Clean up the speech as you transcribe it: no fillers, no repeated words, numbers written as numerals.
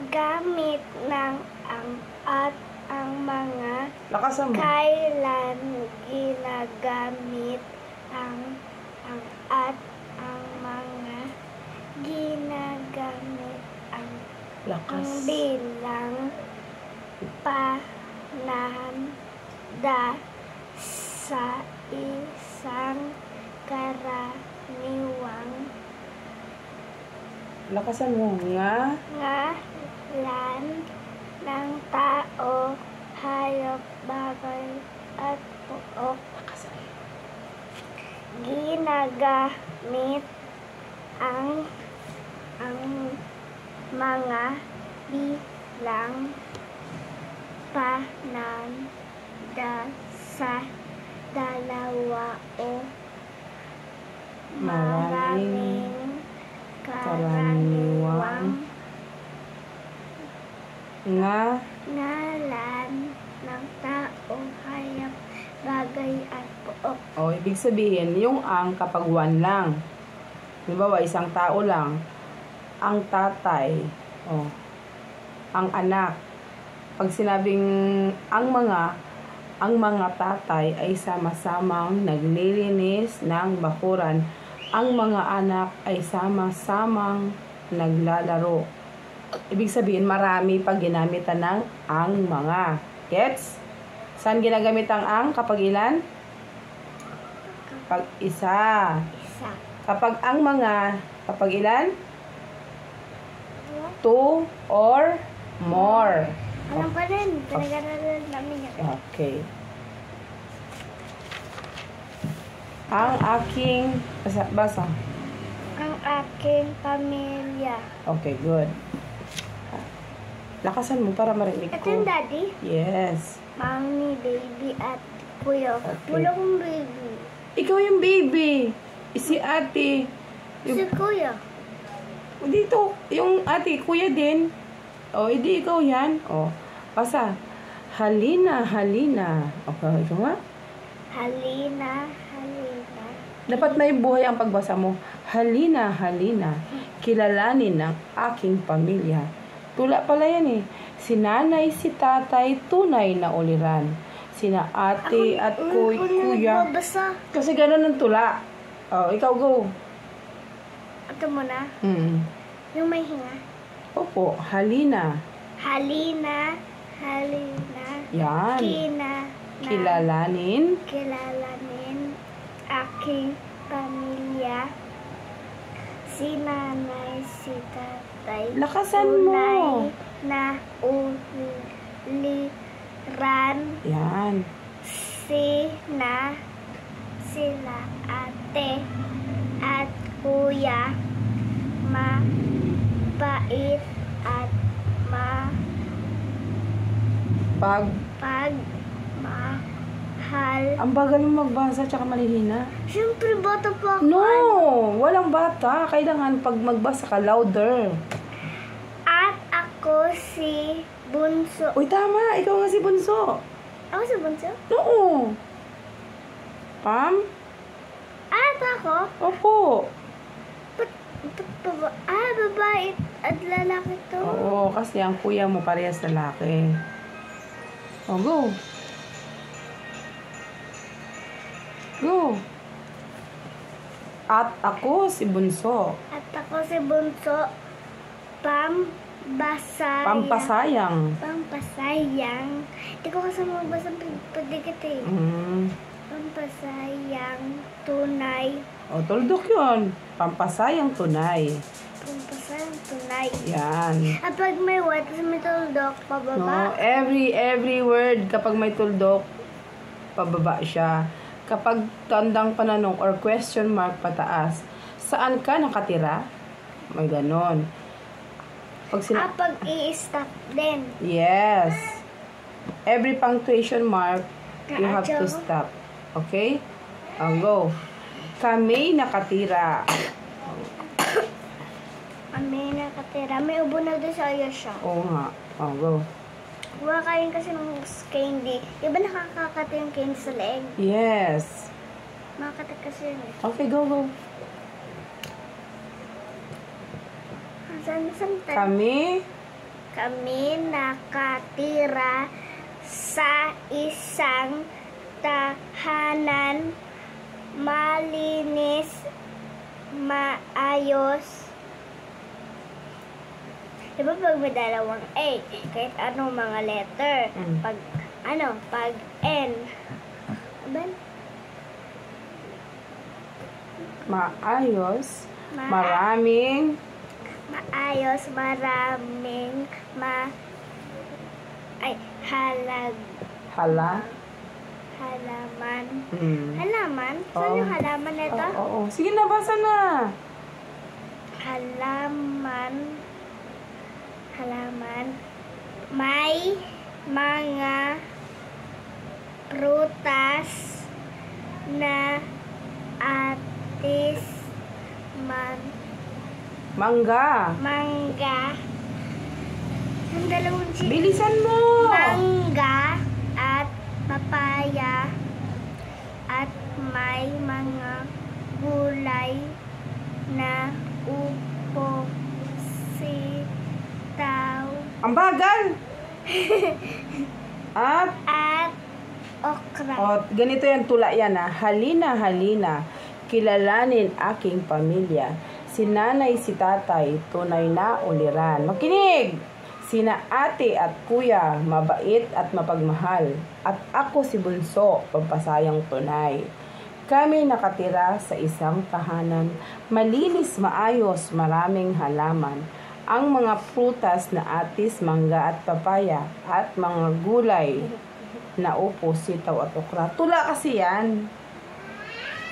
gamit ng at ang mga Lakasan mo. kailan ginagamit ang at ang mga ginagamit ang Lakas. bilang pananda sa isang karaniwang Lakasan mo. Nga. ngalan ng tao, hayop, bagay at puok. Lakasan. Ginagamit ang mga bilang pananda sa dalawa o maraming karaniwang ngalan ng tao, hayop, bagay at puok. O, ibig sabihin, yung ang kapag one lang. Halimbawa, isang tao lang. Ang tatay. O, ang anak. Pag sinabing ang mga tatay ay sama-samang naglilinis ng bakuran. Ang mga anak ay sama-samang naglalaro. Ibig sabihin, marami pag ginamitan ng ang mga. Gets? Saan ginagamit ang kapag ilan? Kapag isa. Kapag ang mga, kapag ilan? Two or more. Alam ko rin, pinag-aralan namin yan. Okay. Ang aking, basa. Ang aking pamilya. Okay, good. Lakasan mo para marinig Ito ko. yung daddy, Yes. mommy, baby, at kuya. Okay. Wala kong baby. Ikaw yung baby. Si ate. Si kuya. Dito, yung ate, kuya din. O, hindi ikaw yan. O, basa. Halina, halina. Okay, ikaw nga. Halina, halina. Dapat may buhay ang pagbasa mo. Halina, halina. Kilalanin ang aking pamilya. Tula pala yan eh. Si nanay, si tatay, tunay na uliran. Sina ate at kuya. Nagbabasa. Kasi ganun ang tula. O, ikaw go. Ito muna. Yung may hinga. Opo, halina. Halina, halina. Yan. Kilalanin. Kilalanin aking pamilya. Si nanay, si tatay. Lakasan mo. Tunay na uliran. Yan. Sila ate at kuya. Mabait at pagmahal. Ang bagal mo magbasa tsaka malihina. Siyempre, bata pa ako. No! Walang bata. Kailangan pag magbasa ka, louder. At ako si Bunso. Uy, tama. Ikaw nga si Bunso. Ako si Bunso? Oo. Pam? At ako? Opo. Babae at lalaki to. Oo, kasi ang kuya mo parehas lalaki. O, go. Go. At ako si Bunso. At ako si Bunso. Pampasayang. Pampasayang. Hindi ko kasi magbasa padigit eh. Pampasayang tunay. O, tuldok yun. Pampasayang tunay. Pampasayang tunay. Yan. At pag may what, kasi may tuldok, pababa. No, every word kapag may tuldok, pababa siya. Kapag tandang pananong or question mark pataas, saan ka nakatira? May ganon. Pag i-stop din. Yes. Every punctuation mark, you have to stop. Okay? Go. Kami nakatira. Kami nakatira. May ubo na doon sa Ayosha. Oo nga. Go. Kumakain kasi ng candy. Di ba nakakakata yung candy sa leeg? Yes. Makakata kasi yun eh. Okay, go. Saan tayo? Kami kami nakatira sa isang tahanan malinis, maayos. Diba pag may dalawang A, kahit anong mga letter, pag N, Maayos, maraming maayos, maraming hala. halaman. Halaman? Saan Oo. yung halaman nito? Oo. Sige na, basa na. Halaman. May mga prutas na atis, Mangga. mangga. Ang dalawang Bilisan mo. mangga at papaya at may mga gulay na upo, sitaw Ang bagal. At okra. ganito yan, tula yan ha. Halina, halina, kilalanin aking pamilya. Si nanay, si tatay, tunay na uliran. Makinig! Sina ate at kuya, mabait at mapagmahal. At ako si bunso, pagpasayang tunay. Kami nakatira sa isang tahanan, malinis, maayos, maraming halaman. Ang mga prutas na atis, mangga at papaya, at mga gulay na upo, sitaw at okra. Tula kasi yan.